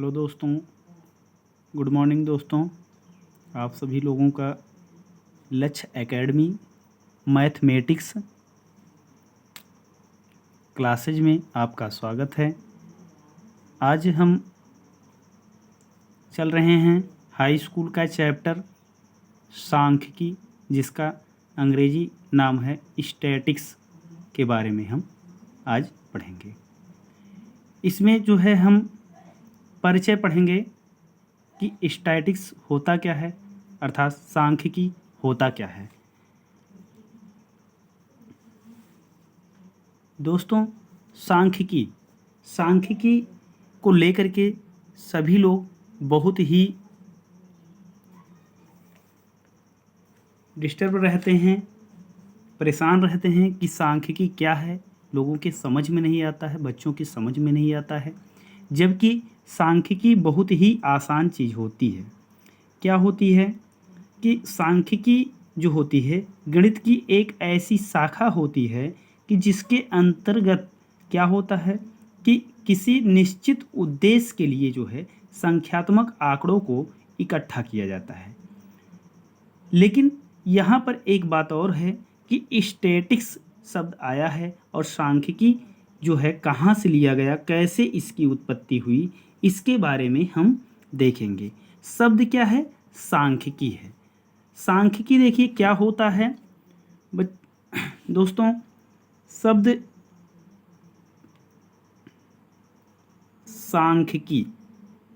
Hello दोस्तों, good morning दोस्तों। आप सभी लोगों का लक्ष्य एकेडमी मैथमेटिक्स क्लासेज में आपका स्वागत है। आज हम चल रहे हैं हाई स्कूल का चैप्टर सांख्यिकी, जिसका अंग्रेजी नाम है स्टैटिक्स, के बारे में हम आज पढ़ेंगे। इसमें जो है हम परिचय पढ़ेंगे कि स्टैटिक्स होता क्या है, अर्थात सांख्यिकी होता क्या है। दोस्तों, सांख्यिकी को लेकर के सभी लोग बहुत ही डिस्टर्ब रहते हैं, परेशान रहते हैं कि सांख्यिकी क्या है। लोगों के समझ में नहीं आता है, बच्चों की समझ में नहीं आता है, जबकि सांख्यिकी बहुत ही आसान चीज़ होती है। क्या होती है कि सांख्यिकी जो होती है गणित की एक ऐसी शाखा होती है कि जिसके अंतर्गत क्या होता है कि किसी निश्चित उद्देश्य के लिए जो है संख्यात्मक आंकड़ों को इकट्ठा किया जाता है। लेकिन यहाँ पर एक बात और है कि स्टैटिक्स शब्द आया है और सांख्यिकी जो है कहाँ से लिया गया, कैसे इसकी उत्पत्ति हुई, इसके बारे में हम देखेंगे। शब्द क्या है? सांख्यिकी है। सांख्यिकी देखिए क्या होता है दोस्तों। शब्द सांख्यिकी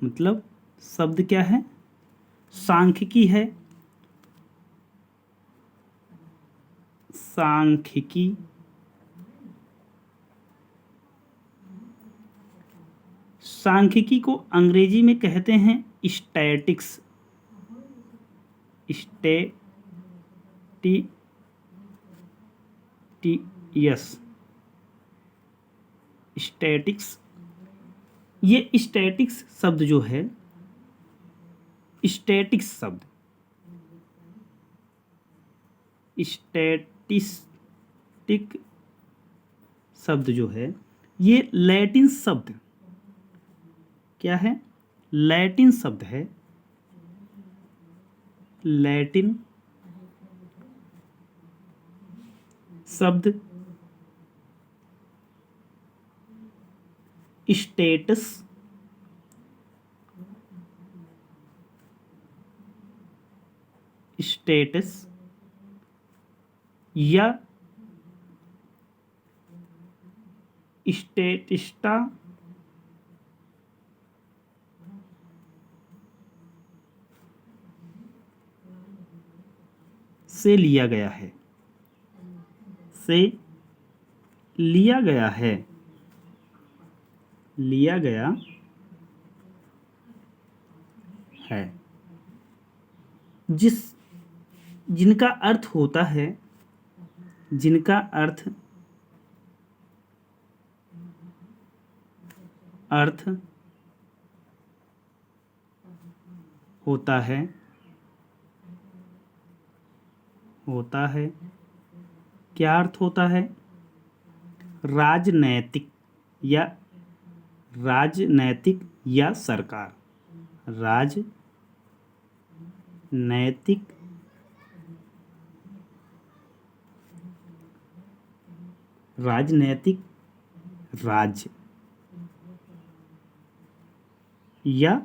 मतलब शब्द क्या है? सांख्यिकी है। सांख्यिकी सांख्यिकी को अंग्रेजी में कहते हैं स्टैटिक्स। स्टैटिक्स। ये स्टैटिक्स शब्द जो है, स्टैटिक्स स्टैटिस्टिक शब्द जो है, ये लैटिन शब्द क्या है? लैटिन शब्द है। लैटिन शब्द स्टेटस या स्टेटिस्टा से लिया गया है। लिया गया है जिनका अर्थ होता है, जिनका अर्थ होता है क्या अर्थ होता है? राजनैतिक या सरकार। राजनैतिक राज्य या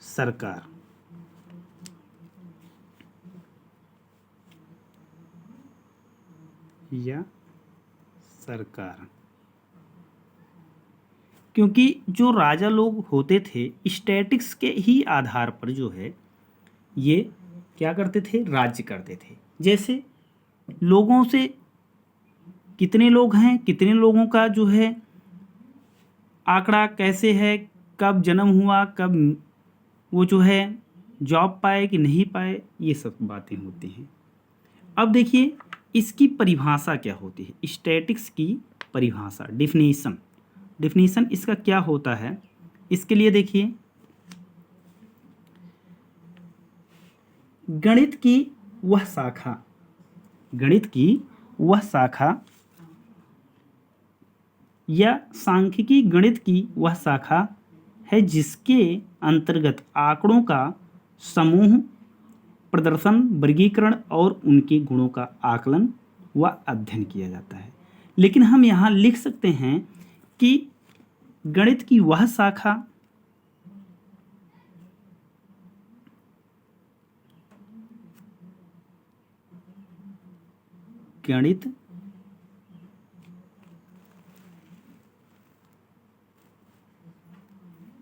सरकार। क्योंकि जो राजा लोग होते थे स्टैटिक्स के ही आधार पर जो है ये क्या करते थे? राज्य करते थे। जैसे लोगों से कितने लोग हैं, कितने लोगों का जो है आंकड़ा कैसे है, कब जन्म हुआ, कब वो जो है जॉब पाए कि नहीं पाए, ये सब बातें होती हैं। अब देखिए इसकी परिभाषा क्या होती है। स्टैटिक्स की परिभाषा, डिफिनीशन इसका क्या होता है? इसके लिए देखिए, गणित की वह शाखा या सांख्यिकी गणित की वह शाखा है जिसके अंतर्गत आंकड़ों का समूह, प्रदर्शन, वर्गीकरण और उनके गुणों का आकलन व अध्ययन किया जाता है। लेकिन हम यहाँ लिख सकते हैं कि गणित की वह शाखा गणित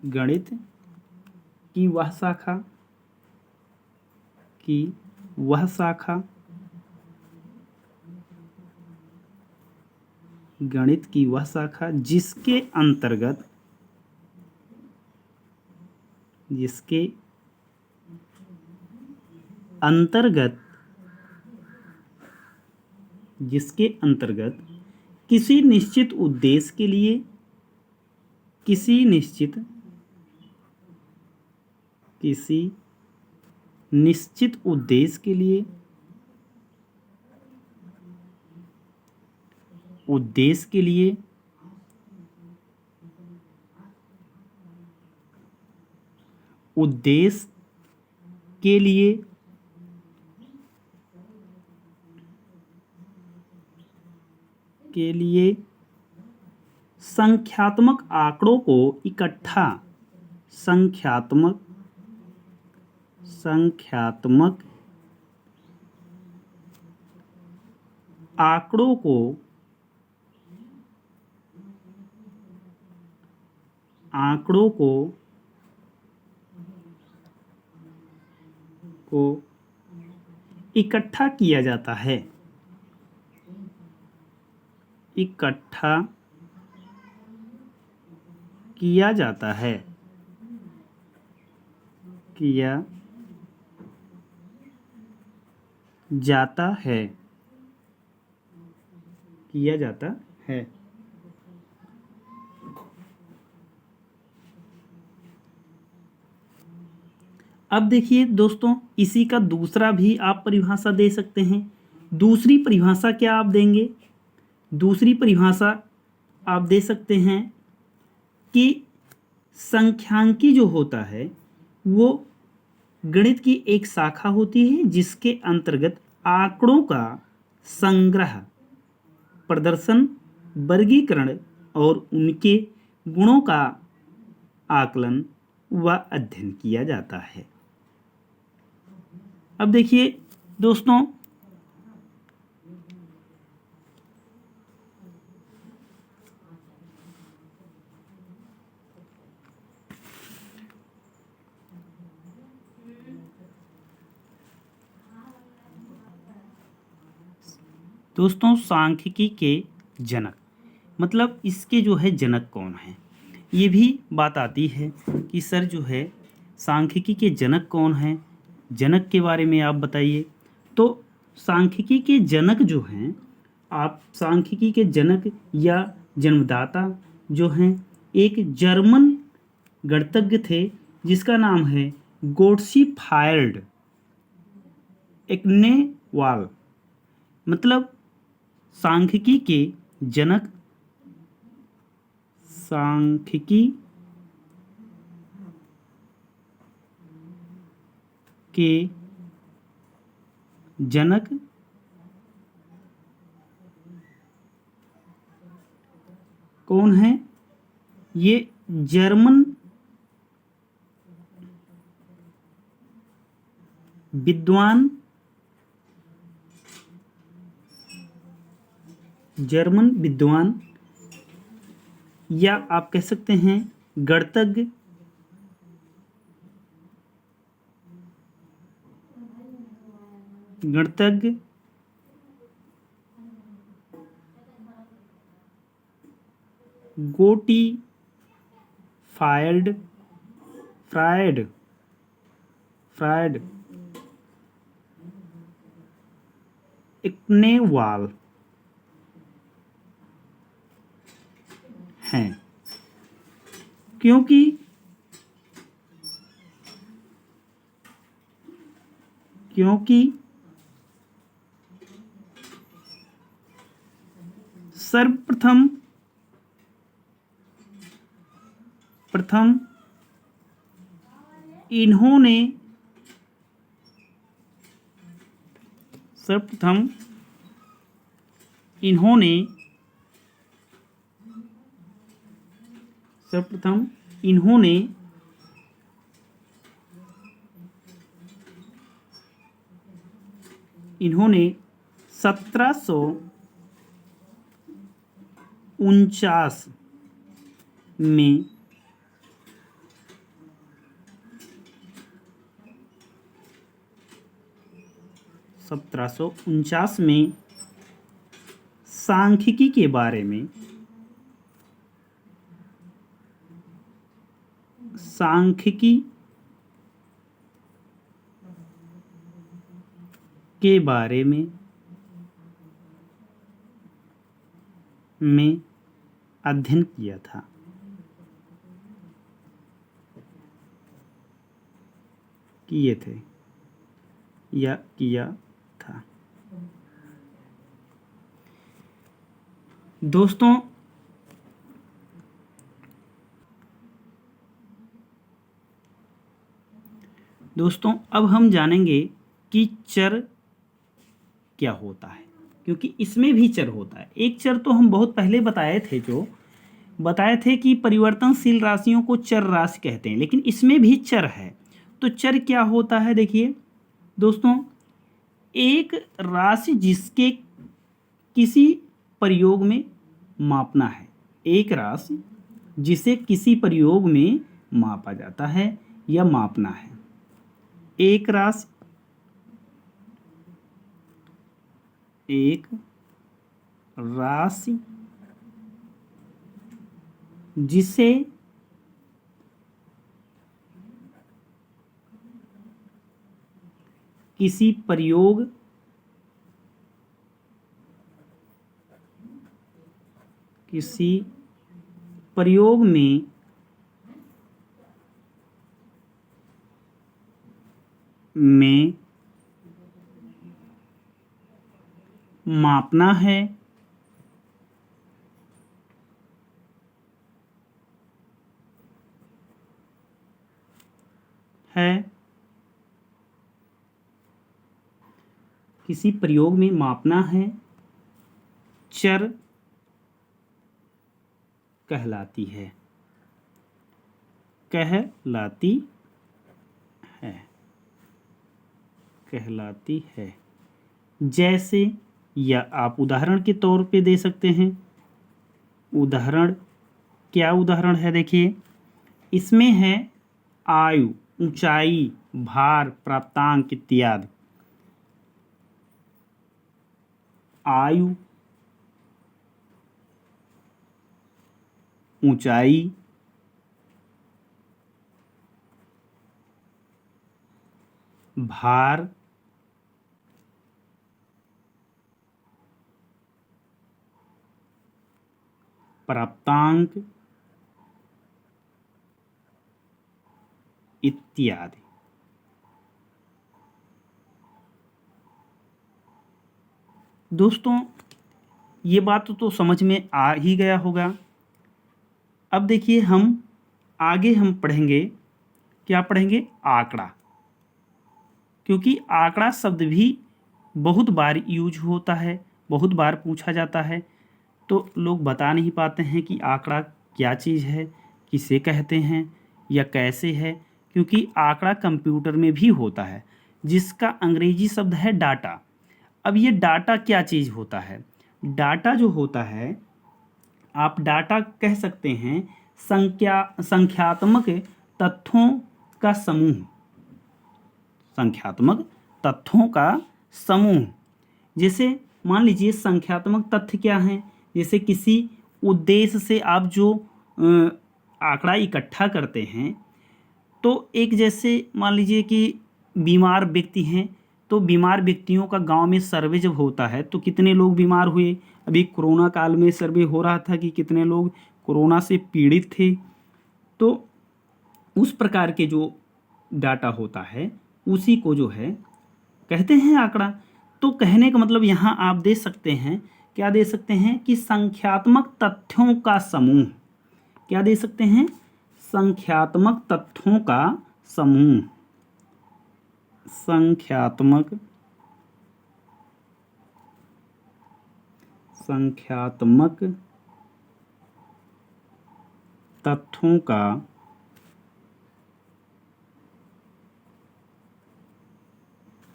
गणित की वह शाखा गणित की वह शाखा जिसके अंतर्गत किसी निश्चित उद्देश्य के लिए किसी निश्चित उद्देश्य के लिए संख्यात्मक आंकड़ों को इकट्ठा आंकड़ों को इकट्ठा किया जाता है। किया जाता है अब देखिए दोस्तों, इसी का दूसरा भी आप परिभाषा दे सकते हैं। दूसरी परिभाषा क्या आप देंगे? दूसरी परिभाषा आप दे सकते हैं कि संख्यांकी जो होता है वो गणित की एक शाखा होती है जिसके अंतर्गत आंकड़ों का संग्रह, प्रदर्शन, वर्गीकरण और उनके गुणों का आकलन व अध्ययन किया जाता है। अब देखिए दोस्तों, सांख्यिकी के जनक मतलब इसके जो है जनक कौन है, ये भी बात आती है कि सर जो है सांख्यिकी के जनक कौन हैं, जनक के बारे में आप बताइए। तो सांख्यिकी के जनक जो हैं, आप सांख्यिकी के जनक या जन्मदाता जो हैं एक जर्मन गणितज्ञ थे जिसका नाम है गोटसीफायर्ड एक्नेवाल। मतलब सांख्यिकी के जनक कौन है? ये जर्मन विद्वान या आप कह सकते हैं गणितज्ञ गोटसीफायर्ड एक्नेवाल हैं। क्योंकि सर्वप्रथम इन्होंने सर्वप्रथम इन्होंने इन्होंने 1749 में सांख्यिकी के बारे में अध्ययन किया था। किया था। दोस्तों अब हम जानेंगे कि चर क्या होता है, क्योंकि इसमें भी चर होता है। एक चर तो हम बहुत पहले बताए थे कि परिवर्तनशील राशियों को चर राशि कहते हैं, लेकिन इसमें भी चर है। तो चर क्या होता है, देखिए दोस्तों, एक राशि जिसके किसी प्रयोग में मापना है। एक राशि जिसे किसी प्रयोग में मापा जाता है या मापना है। एक राशि जिसे किसी प्रयोग में मापना है। किसी प्रयोग में मापना है, चर कहलाती है। जैसे, या आप उदाहरण के तौर पे दे सकते हैं। क्या उदाहरण है, देखिए इसमें है आयु, ऊंचाई, भार, प्राप्तांक इत्यादि। आयु, ऊंचाई, भार, प्राप्तांक इत्यादि। दोस्तों ये बात तो समझ में आ ही गया होगा। अब देखिए हम पढ़ेंगे, क्या पढ़ेंगे, आंकड़ा। क्योंकि आंकड़ा शब्द भी बहुत बार यूज होता है, बहुत बार पूछा जाता है, तो लोग बता नहीं पाते हैं कि आंकड़ा क्या चीज़ है, किसे कहते हैं या कैसे है। क्योंकि आंकड़ा कंप्यूटर में भी होता है, जिसका अंग्रेजी शब्द है डाटा। अब ये डाटा क्या चीज़ होता है? डाटा जो होता है, आप डाटा कह सकते हैं संख्यात्मक तथ्यों का समूह। जैसे मान लीजिए संख्यात्मक तथ्य क्या हैं? जैसे किसी उद्देश्य से आप जो आंकड़ा इकट्ठा करते हैं, तो एक जैसे मान लीजिए कि बीमार व्यक्ति हैं, तो बीमार व्यक्तियों का गांव में सर्वे जब होता है तो कितने लोग बीमार हुए। अभी कोरोना काल में सर्वे हो रहा था कि कितने लोग कोरोना से पीड़ित थे। तो उस प्रकार के जो डाटा होता है उसी को जो है कहते हैं आंकड़ा। तो कहने का मतलब यहाँ आप दे सकते हैं, क्या दे सकते हैं कि संख्यात्मक तथ्यों का समूह। क्या दे सकते हैं? संख्यात्मक तथ्यों का समूह संख्यात्मक तथ्यों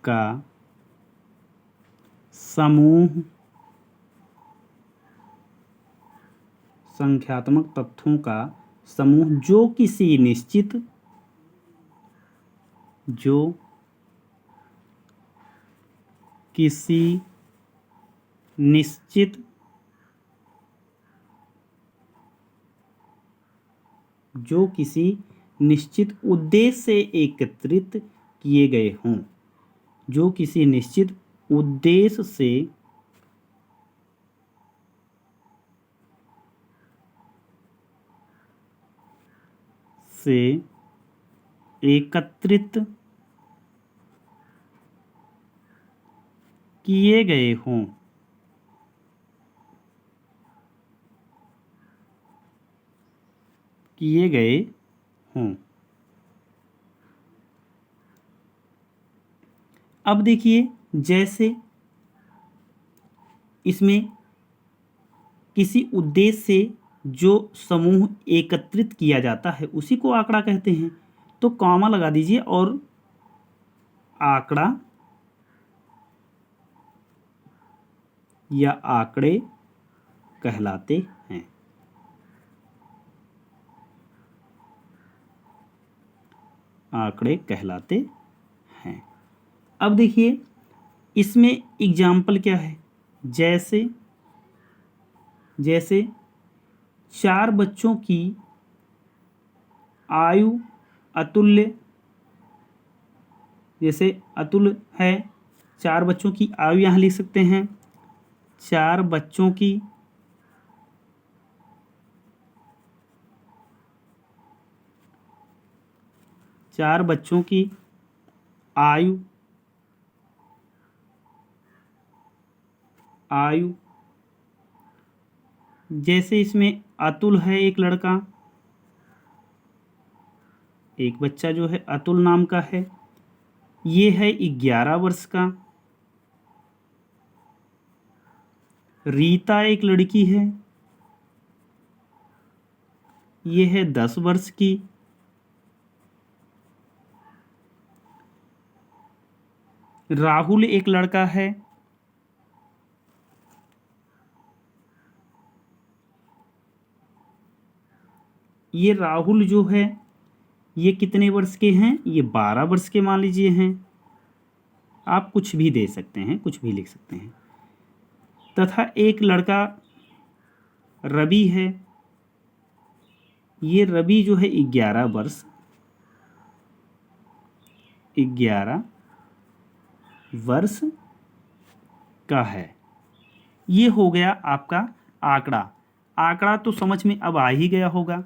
का समूह, संख्यात्मक तथ्यों का समूह जो किसी निश्चित उद्देश्य से एकत्रित किए गए हों, जो किसी निश्चित उद्देश्य से एकत्रित किए गए हों। अब देखिए, जैसे इसमें किसी उद्देश्य से जो समूह एकत्रित किया जाता है उसी को आंकड़ा कहते हैं। तो कॉमा लगा दीजिए और आंकड़ा या आंकड़े कहलाते हैं। आंकड़े कहलाते हैं। अब देखिए इसमें एग्जाम्पल क्या है। जैसे 4 बच्चों की आयु अतुल्य, जैसे अतुल है, 4 बच्चों की आयु यहाँ लिख सकते हैं। 4 बच्चों की आयु जैसे इसमें अतुल है, एक लड़का, एक बच्चा जो है अतुल नाम का है, ये है 11 वर्ष का। रीता एक लड़की है, ये है 10 वर्ष की। राहुल एक लड़का है, ये राहुल जो है ये कितने वर्ष के हैं, ये 12 वर्ष के मान लीजिए हैं। आप कुछ भी दे सकते हैं, कुछ भी लिख सकते हैं। तथा एक लड़का रवि है, ये रवि जो है 11 वर्ष का है। ये हो गया आपका आंकड़ा। आंकड़ा तो समझ में अब आ ही गया होगा।